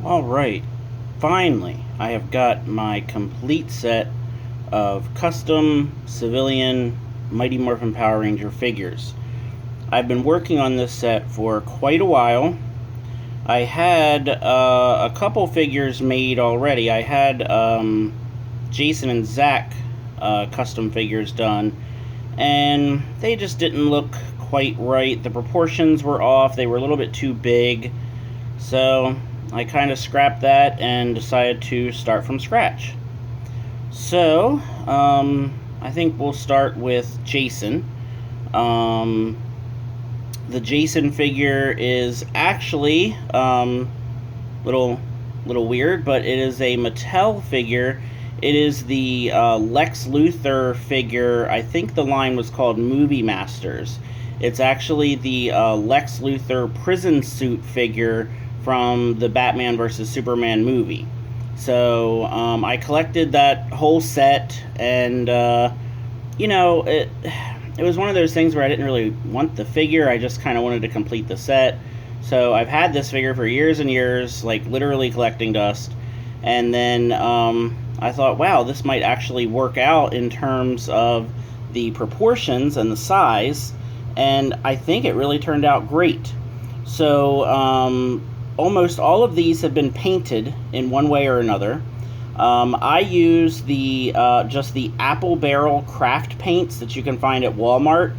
Alright, finally, I have got my complete set of custom civilian Mighty Morphin Power Ranger figures. I've been working on this set for quite a while. I had a couple figures made already. I had Jason and Zack custom figures done, and they just didn't look quite right. The proportions were off, they were a little bit too big. So I kind of scrapped that and decided to start from scratch. So I think we'll start with Jason. The Jason figure is actually little weird, but it is a Mattel figure. It is the Lex Luthor figure. I think the line was called Movie Masters. It's actually the Lex Luthor prison suit figure from the Batman vs. Superman movie. So I collected that whole set, and it was one of those things where I didn't really want the figure. I just kind of wanted to complete the set. So I've had this figure for years and years, like literally collecting dust. And then I thought, wow, this might actually work out in terms of the proportions and the size. And I think it really turned out great. So almost all of these have been painted in one way or another. I use the just the apple barrel craft paints that you can find at Walmart.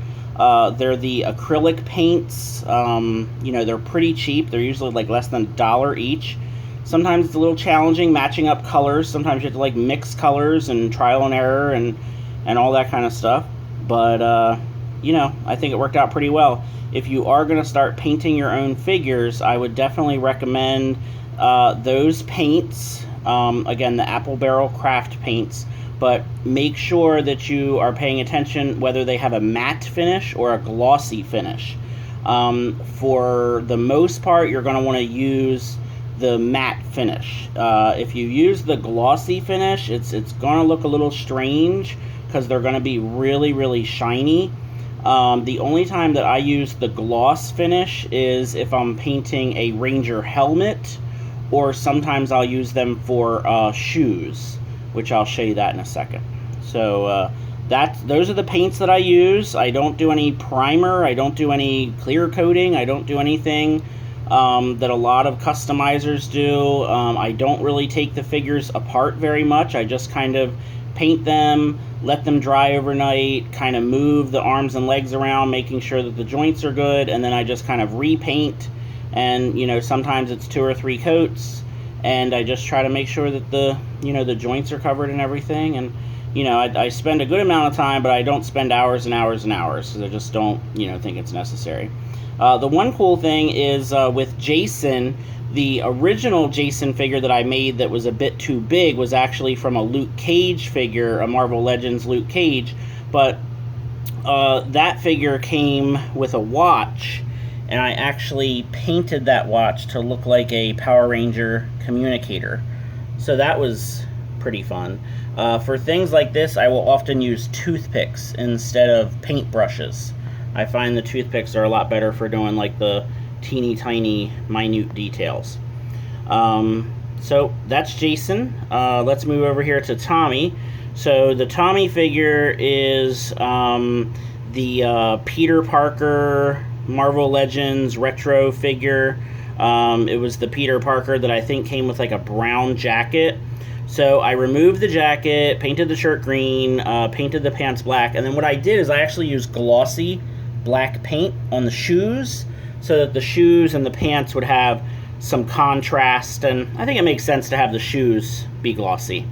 They're the acrylic paints. They're pretty cheap. They're usually like less than $1 each. Sometimes it's a little challenging matching up colors. Sometimes you have to like mix colors and trial and error and all that kind of stuff. But I think it worked out pretty well. If you are going to start painting your own figures, I would definitely recommend those paints. Again, the apple barrel craft paints, but make sure that you are paying attention whether they have a matte finish or a glossy finish. For the most part, you're going to want to use the matte finish. If you use the glossy finish, it's going to look a little strange because they're going to be really, really shiny. The only time that I use the gloss finish is if I'm painting a Ranger helmet, or sometimes I'll use them for shoes, which I'll show you that in a second. So those are the paints that I use. I don't do any primer, I don't do any clear coating, I don't do anything that a lot of customizers do. I don't really take the figures apart very much. I just kind of paint them, let them dry overnight, kind of move the arms and legs around, making sure that the joints are good, and then I just kind of repaint. And sometimes it's 2 or 3 coats, and I just try to make sure that the joints are covered and everything. And I spend a good amount of time, but I don't spend hours and hours and hours, because I just don't think it's necessary. The one cool thing is with Jason, the original Jason figure that I made that was a bit too big was actually from a Luke Cage figure, a Marvel Legends Luke Cage, but that figure came with a watch, and I actually painted that watch to look like a Power Ranger communicator. So that was pretty fun. For things like this, I will often use toothpicks instead of paint brushes. I find the toothpicks are a lot better for doing like the teeny tiny minute details. So that's Jason. Let's move over here to Tommy. So the Tommy figure is the Peter Parker Marvel Legends retro figure. It was the Peter Parker that I think came with like a brown jacket. So I removed the jacket, painted the shirt green, painted the pants black, and then what I did is I actually used glossy black paint on the shoes so that the shoes and the pants would have some contrast, and I think it makes sense to have the shoes be glossy.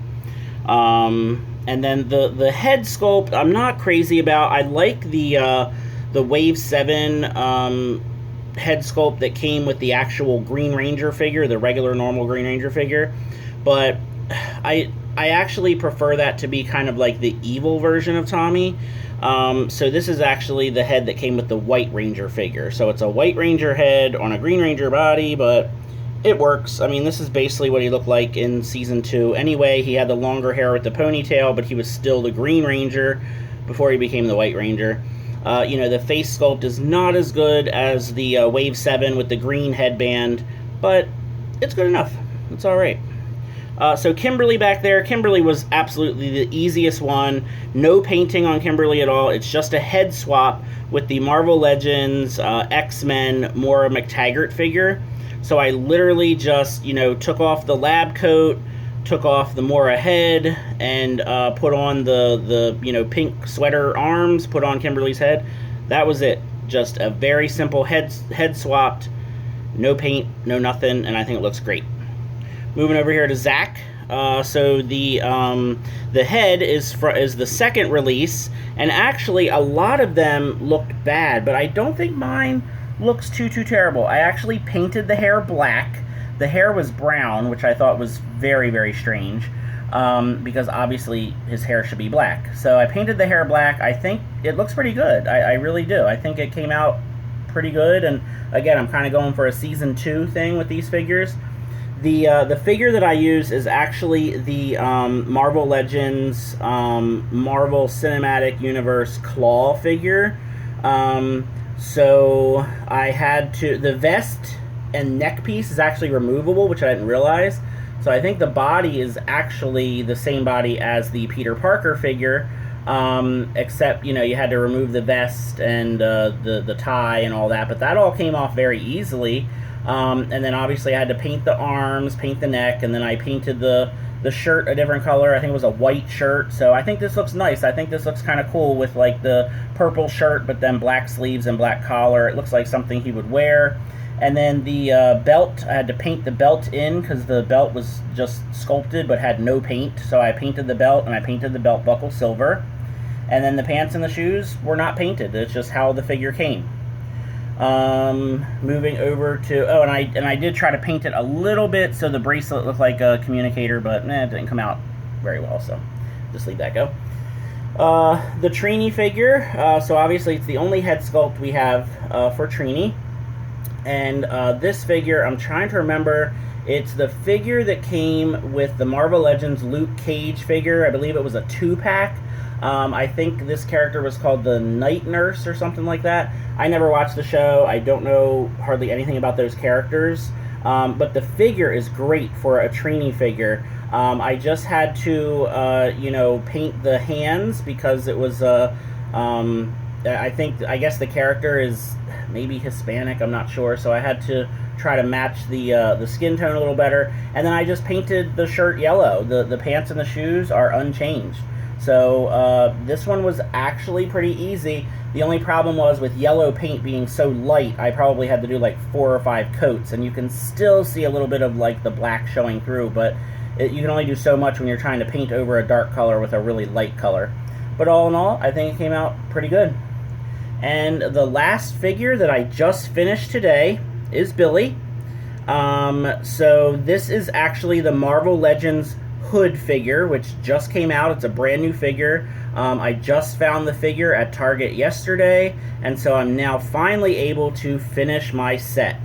And then the head sculpt I'm not crazy about. I like the Wave 7 head sculpt that came with the actual Green Ranger figure, the regular normal Green Ranger figure, but I actually prefer that to be kind of like the evil version of Tommy. So this is actually the head that came with the White Ranger figure. So it's a White Ranger head on a Green Ranger body, but it works. I mean, this is basically what he looked like in Season 2. Anyway, he had the longer hair with the ponytail, but he was still the Green Ranger before he became the White Ranger. The face sculpt is not as good as the Wave 7 with the green headband, but it's good enough. It's all right. So Kimberly back there, Kimberly was absolutely the easiest one. No painting on Kimberly at all. It's just a head swap with the Marvel Legends X-Men Moira McTaggart figure. So I literally just, took off the lab coat, took off the Moira head, and put on the pink sweater arms, put on Kimberly's head. That was it. Just a very simple head swapped, no paint, no nothing, and I think it looks great. Moving over here to Zack. So the head is the second release, and actually a lot of them looked bad, but I don't think mine looks too terrible. I actually painted the hair black. The hair was brown, which I thought was very, very strange, because obviously his hair should be black. So I painted the hair black. I think it looks pretty good. I really do. I think it came out pretty good, and again, I'm kind of going for a Season 2 thing with these figures. The figure that I use is actually the Marvel Legends Marvel Cinematic Universe Claw figure. So I had to... The vest and neck piece is actually removable, which I didn't realize. So I think the body is actually the same body as the Peter Parker figure, except, you had to remove the vest and the tie and all that. But that all came off very easily. And then obviously I had to paint the arms, paint the neck, and then I painted the shirt a different color. I think it was a white shirt. So I think this looks nice. I think this looks kind of cool with like the purple shirt, but then black sleeves and black collar. It looks like something he would wear. And then the belt, I had to paint the belt in because the belt was just sculpted but had no paint. So I painted the belt, and I painted the belt buckle silver. And then the pants and the shoes were not painted. It's just how the figure came. Moving over to, and I did try to paint it a little bit so the bracelet looked like a communicator, but it didn't come out very well, so just leave that go. The Trini figure, so obviously it's the only head sculpt we have for Trini, and this figure, I'm trying to remember, it's the figure that came with the Marvel Legends Luke Cage figure. I believe it was a 2-pack. I think this character was called the Night Nurse or something like that. I never watched the show. I don't know hardly anything about those characters. But the figure is great for a Trini figure. I just had to, paint the hands because it was, I guess the character is maybe Hispanic, I'm not sure. So I had to try to match the skin tone a little better. And then I just painted the shirt yellow. The pants and the shoes are unchanged. So this one was actually pretty easy. The only problem was with yellow paint being so light, I probably had to do like 4 or 5 coats, and you can still see a little bit of like the black showing through, but you can only do so much when you're trying to paint over a dark color with a really light color. But all in all, I think it came out pretty good. And the last figure that I just finished today is Billy. So this is actually the Marvel Legends Hood figure, which just came out. It's a brand new figure. I just found the figure at Target yesterday, and so I'm now finally able to finish my set.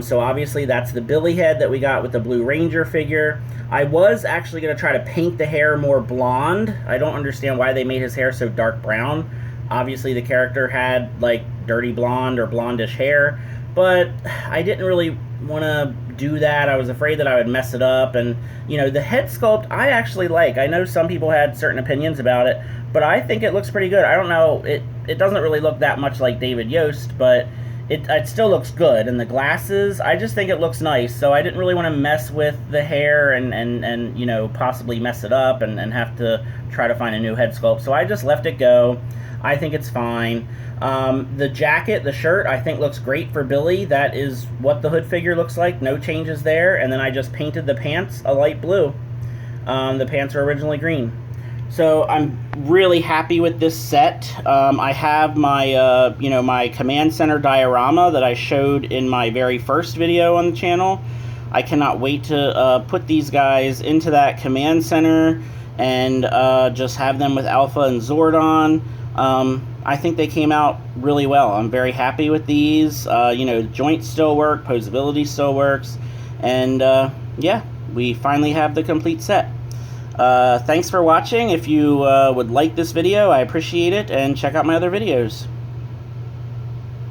So obviously that's the Billy head that we got with the Blue Ranger figure. I was actually going to try to paint the hair more blonde. I don't understand why they made his hair so dark brown. Obviously the character had like dirty blonde or blondish hair, but I didn't really want to do that. I was afraid that I would mess it up, and the head sculpt I actually like. I know some people had certain opinions about it, but I think it looks pretty good. I don't know, it doesn't really look that much like David Yost, but it still looks good. And the glasses, I just think it looks nice, so I didn't really want to mess with the hair and possibly mess it up and have to try to find a new head sculpt. So I just left it go. I think it's fine. The jacket, the shirt, I think looks great for Billy. That is what the Hood figure looks like. No changes there. And then I just painted the pants a light blue. The pants are originally green. So I'm really happy with this set. I have my, my Command Center diorama that I showed in my very first video on the channel. I cannot wait to put these guys into that Command Center and just have them with Alpha and Zordon. I think they came out really well. I'm very happy with these. Joints still work, posability still works, and yeah, we finally have the complete set. Thanks for watching. If you would like this video, I appreciate it, and check out my other videos.